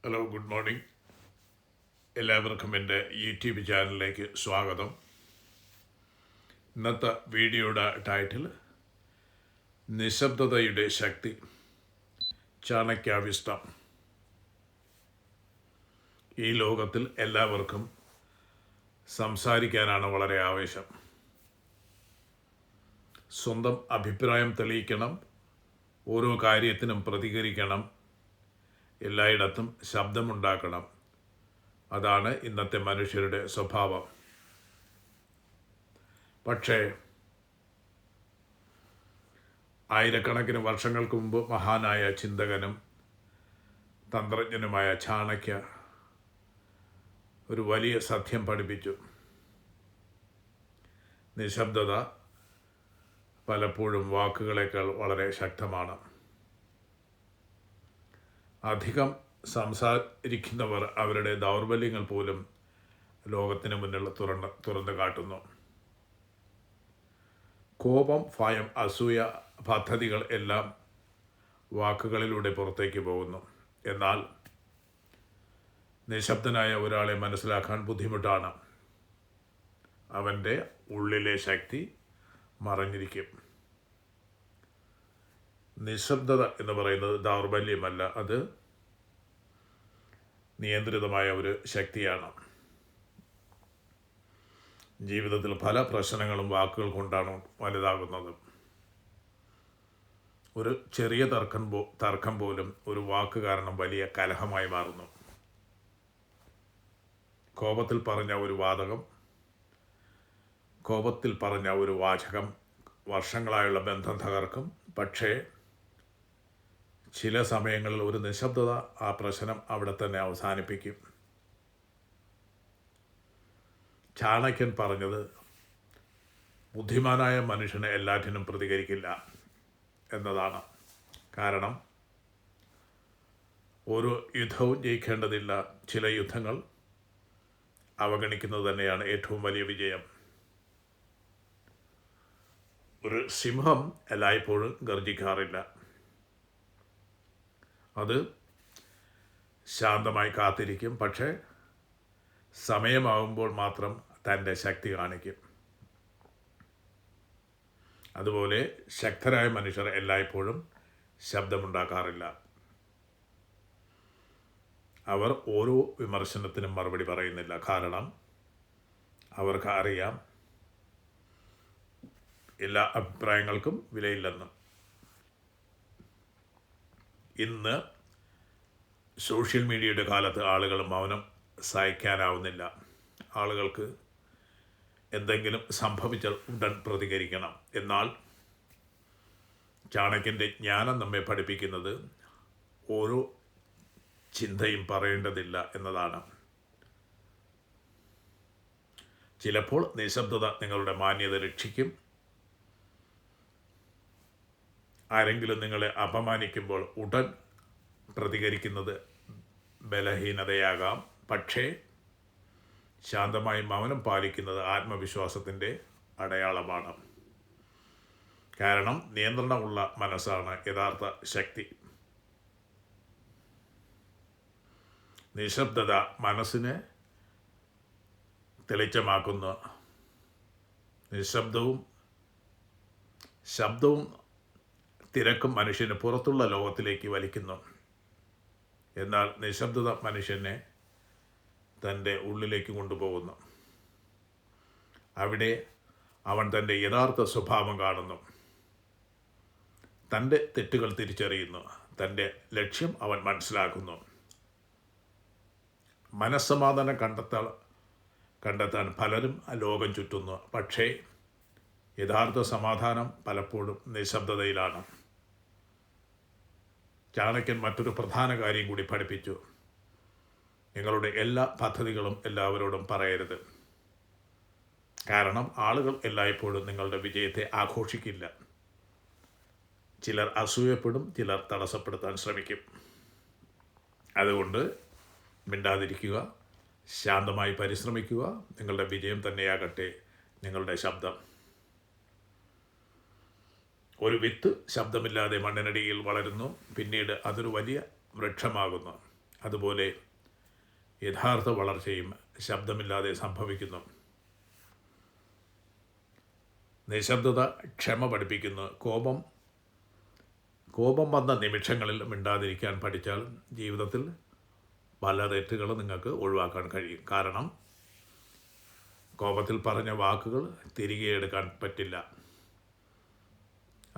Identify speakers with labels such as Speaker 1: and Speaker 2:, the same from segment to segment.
Speaker 1: Hello, good morning. എല്ലാവർക്കും എൻ്റെ YouTube ചാനലിലേക്ക് സ്വാഗതം. ഇന്നത്തെ വീഡിയോയുടെ ടൈറ്റിൽ നിശബ്ദതയുടെ ശക്തി, ചാണക്യാവിഷ്ടം. ഈ ലോകത്തിൽ എല്ലാവർക്കും സംസാരിക്കാനാണ് വളരെ ആവേശം. സ്വന്തം അഭിപ്രായം തെളിയിക്കണം, ഓരോ കാര്യത്തിനും പ്രതികരിക്കണം, എല്ലായിടത്തും ശബ്ദമുണ്ടാക്കണം. അതാണ് ഇന്നത്തെ മനുഷ്യരുടെ സ്വഭാവം. പക്ഷേ ആയിരക്കണക്കിന് വർഷങ്ങൾക്ക് മുമ്പ് മഹാനായ ചിന്തകനും തന്ത്രജ്ഞനുമായ ചാണക്യ ഒരു വലിയ സത്യം പഠിപ്പിച്ചു. നിശബ്ദത പലപ്പോഴും വാക്കുകളേക്കാൾ വളരെ ശക്തമാണ്. അധികം സംസാരിക്കുന്നവർ അവരുടെ ദൗർബല്യങ്ങൾ പോലും ലോകത്തിന് മുന്നിൽ തുറന്നു കാട്ടുന്നു. കോപം, ഭയം, അസൂയ, പദ്ധതികൾ എല്ലാം വാക്കുകളിലൂടെ പുറത്തേക്ക് പോകുന്നു. എന്നാൽ നിശബ്ദനായ ഒരാളെ മനസ്സിലാക്കാൻ ബുദ്ധിമുട്ടാണ്. അവൻ്റെ ഉള്ളിലെ ശക്തി മറഞ്ഞിരിക്കും. നിശബ്ദത എന്ന് പറയുന്നത് ദൗർബല്യമല്ല, അത് നിയന്ത്രിതമായ ഒരു ശക്തിയാണ്. ജീവിതത്തിൽ പല പ്രശ്നങ്ങളും വാക്കുകൾ കൊണ്ടാണ് വലുതാകുന്നത്. ഒരു ചെറിയ തർക്കം പോലും ഒരു വാക്ക് കാരണം വലിയ കലഹമായി മാറുന്നു. കോപത്തിൽ പറഞ്ഞ ഒരു വാചകം, കോപത്തിൽ പറഞ്ഞ ഒരു വാചകം വർഷങ്ങളായുള്ള ബന്ധം തകർക്കും. പക്ഷേ ചില സമയങ്ങളിൽ ഒരു നിശബ്ദത ആ പ്രശ്നം അവിടെ തന്നെ അവസാനിപ്പിക്കും. ചാണക്യൻ പറഞ്ഞത്, ബുദ്ധിമാനായ മനുഷ്യന് എല്ലാറ്റിനും പ്രതികരിക്കില്ല എന്നതാണ്. കാരണം ഓരോ യുദ്ധവും ജയിക്കേണ്ടതില്ല. ചില യുദ്ധങ്ങൾ അവഗണിക്കുന്നത് തന്നെയാണ് ഏറ്റവും വലിയ വിജയം. ഒരു സിംഹം എല്ലായ്പ്പോഴും ഗർജിക്കാറില്ല. അത് ശാന്തമായി കാത്തിരിക്കും. പക്ഷേ സമയമാകുമ്പോൾ മാത്രം തൻ്റെ ശക്തി കാണിക്കും. അതുപോലെ ശക്തരായ മനുഷ്യർ എല്ലായ്പ്പോഴും ശബ്ദമുണ്ടാക്കാറില്ല. അവർ ഓരോ വിമർശനത്തിനും മറുപടി പറയുന്നില്ല. കാരണം അവർക്ക് അറിയാം എല്ലാ അഭിപ്രായങ്ങൾക്കും വിലയില്ലെന്നും. ഇന്ന് സോഷ്യൽ മീഡിയയുടെ കാലത്ത് ആളുകൾ മൗനം സഹിക്കാനാവുന്നില്ല. ആളുകൾക്ക് എന്തെങ്കിലും സംഭവിച്ചാൽ ഉടൻ പ്രതികരിക്കണം. എന്നാൽ ചാണക്യൻ്റെ ജ്ഞാനം നമ്മെ പഠിപ്പിക്കുന്നത് ഓരോ ചിന്തയും പറയേണ്ടതില്ല എന്നതാണ്. ചിലപ്പോൾ നിശബ്ദത നിങ്ങളുടെ മാന്യത രക്ഷിക്കും. ആരെങ്കിലും നിങ്ങളെ അപമാനിക്കുമ്പോൾ ഉടൻ പ്രതികരിക്കുന്നത് ബലഹീനതയാകാം. പക്ഷേ ശാന്തമായി മൗനം പാലിക്കുന്നത് ആത്മവിശ്വാസത്തിൻ്റെ അടയാളമാണ്. കാരണം നിയന്ത്രണമുള്ള മനസ്സാണ് യഥാർത്ഥ ശക്തി. നിശബ്ദത മനസ്സിനെ തെളിച്ചമാക്കുന്നു. ശബ്ദവും തിരക്കും മനുഷ്യന് പുറത്തുള്ള ലോകത്തിലേക്ക് വലിക്കുന്നു. എന്നാൽ നിശബ്ദത മനുഷ്യനെ തൻ്റെ ഉള്ളിലേക്ക് കൊണ്ടുപോകുന്നു. അവിടെ അവൻ തൻ്റെ യഥാർത്ഥ സ്വഭാവം കാണുന്നു. തൻ്റെ തെറ്റുകൾ തിരിച്ചറിയുന്നു. തൻ്റെ ലക്ഷ്യം അവൻ മനസ്സിലാക്കുന്നു. മനസ്സമാധാനം കണ്ടെത്താൻ പലരും ലോകം ചുറ്റുന്നു. പക്ഷേ യഥാർത്ഥ സമാധാനം പലപ്പോഴും നിശബ്ദതയിലാണ്. ചാണക്യൻ മറ്റൊരു പ്രധാന കാര്യം കൂടി പഠിപ്പിച്ചു. നിങ്ങളുടെ എല്ലാ പദ്ധതികളും എല്ലാവരോടും പറയരുത്. കാരണം ആളുകൾ എല്ലായ്പ്പോഴും നിങ്ങളുടെ വിജയത്തെ ആഘോഷിക്കില്ല. ചിലർ അസൂയപ്പെടും, ചിലർ തടസ്സപ്പെടുത്താൻ ശ്രമിക്കും. അതുകൊണ്ട് മിണ്ടാതിരിക്കുക, ശാന്തമായി പരിശ്രമിക്കുക. നിങ്ങളുടെ വിജയം തന്നെയാകട്ടെ നിങ്ങളുടെ ശബ്ദം. ഒരു വിത്ത് ശബ്ദമില്ലാതെ മണ്ണിനടിയിൽ വളരുന്നു. പിന്നീട് അതൊരു വലിയ വൃക്ഷമാകുന്നു. അതുപോലെ യഥാർത്ഥ വളർച്ചയും ശബ്ദമില്ലാതെ സംഭവിക്കുന്നു. നിശബ്ദത ക്ഷമ പഠിപ്പിക്കുന്നു. കോപം വന്ന നിമിഷങ്ങളിൽ മിണ്ടാതിരിക്കാൻ പഠിച്ചാൽ ജീവിതത്തിൽ പല തെറ്റുകളും നിങ്ങൾക്ക് ഒഴിവാക്കാൻ കഴിയും. കാരണം കോപത്തിൽ പറഞ്ഞ വാക്കുകൾ തിരികെ എടുക്കാൻ പറ്റില്ല.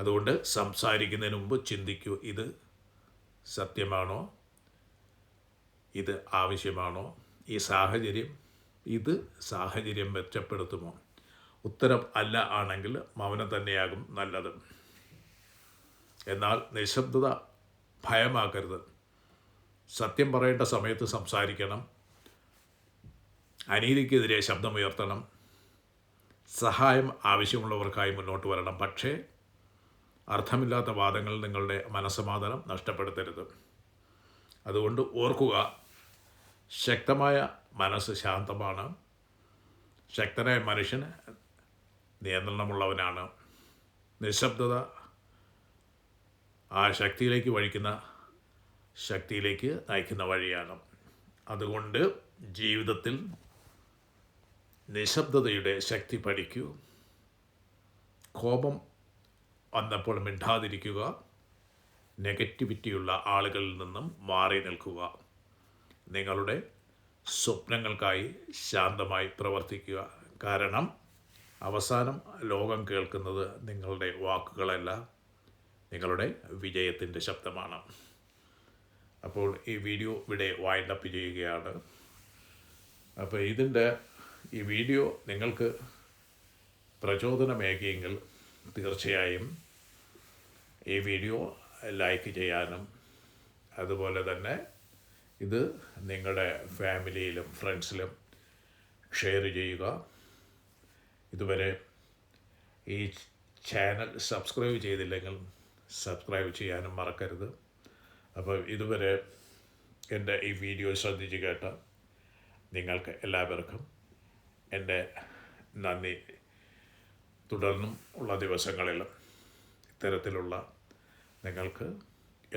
Speaker 1: അതുകൊണ്ട് സംസാരിക്കുന്നതിന് മുമ്പ് ചിന്തിക്കൂ, ഇത് സത്യമാണോ, ഇത് ആവശ്യമാണോ, ഇത് സാഹചര്യം മെച്ചപ്പെടുത്തുമോ? ഉത്തരം അല്ല ആണെങ്കിൽ മൗനം തന്നെയാകും നല്ലത്. എന്നാൽ നിശബ്ദത ഭയമാക്കരുത്. സത്യം പറയേണ്ട സമയത്ത് സംസാരിക്കണം. അനീതിക്കെതിരെ ശബ്ദമുയർത്തണം. സഹായം ആവശ്യമുള്ളവർക്കായി മുന്നോട്ട് വരണം. പക്ഷേ അർത്ഥമില്ലാത്ത വാദങ്ങൾ നിങ്ങളുടെ മനസ്സമാധാനം നഷ്ടപ്പെടുത്തരുത്. അതുകൊണ്ട് ഓർക്കുക, ശക്തമായ മനസ്സ് ശാന്തമാണ്. ശക്തനായ മനുഷ്യന് നിയന്ത്രണമുള്ളവനാണ്. നിശബ്ദത ആ ശക്തിയിലേക്ക് നയിക്കുന്ന വഴിയാണ്. അതുകൊണ്ട് ജീവിതത്തിൽ നിശബ്ദതയുടെ ശക്തി പഠിക്കൂ. കോപം വന്നപ്പോൾ മിണ്ടാതിരിക്കുക. നെഗറ്റിവിറ്റിയുള്ള ആളുകളിൽ നിന്നും മാറി നിൽക്കുക. നിങ്ങളുടെ സ്വപ്നങ്ങൾക്കായി ശാന്തമായി പ്രവർത്തിക്കുക. കാരണം അവസാനം ലോകം കേൾക്കുന്നത് നിങ്ങളുടെ വാക്കുകളല്ല, നിങ്ങളുടെ വിജയത്തിൻ്റെ ശബ്ദമാണ്. അപ്പോൾ ഈ വീഡിയോ ഇവിടെ വൈൻഡപ്പ് ചെയ്യുകയാണ്. അപ്പോൾ ഈ വീഡിയോ നിങ്ങൾക്ക് പ്രചോദനമേകിയെങ്കിൽ തീർച്ചയായും ഈ വീഡിയോ ലൈക്ക് ചെയ്യാനും അതുപോലെ തന്നെ ഇത് നിങ്ങളുടെ ഫാമിലിയിലും ഫ്രണ്ട്സിലും ഷെയർ ചെയ്യുക. ഇതുവരെ ഈ ചാനൽ സബ്സ്ക്രൈബ് ചെയ്തില്ലെങ്കിൽ സബ്സ്ക്രൈബ് ചെയ്യാനും മറക്കരുത്. അപ്പോൾ ഇതുവരെ എൻ്റെ ഈ വീഡിയോ ശ്രദ്ധിച്ച് കേട്ട നിങ്ങൾക്ക് എല്ലാവർക്കും എൻ്റെ നന്ദി. തുടർന്നും ഉള്ള ദിവസങ്ങളിൽ ഇത്തരത്തിലുള്ള നിങ്ങൾക്ക്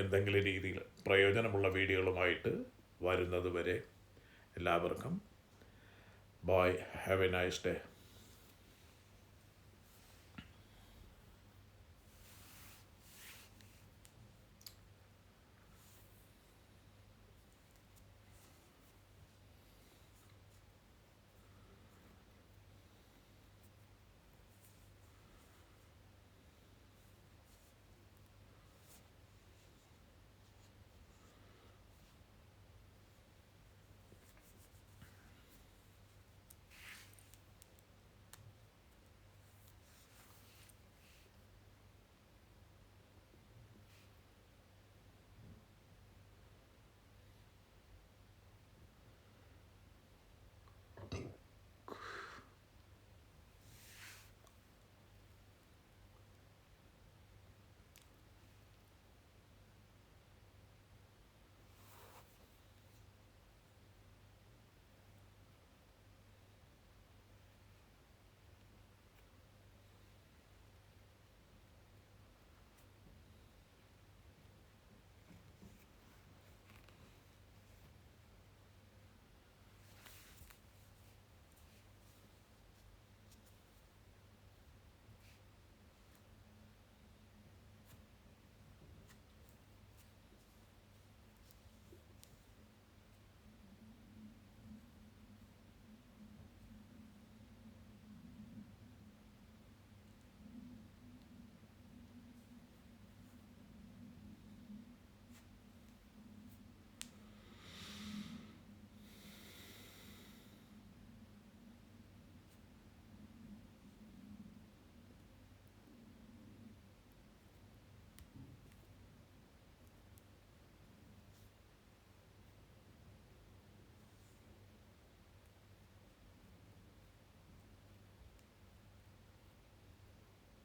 Speaker 1: എന്തെങ്കിലും രീതിയിൽ പ്രയോജനമുള്ള വീഡിയോകളുമായിട്ട് വരുന്നത് വരെ എല്ലാവർക്കും bye. Have a nice day.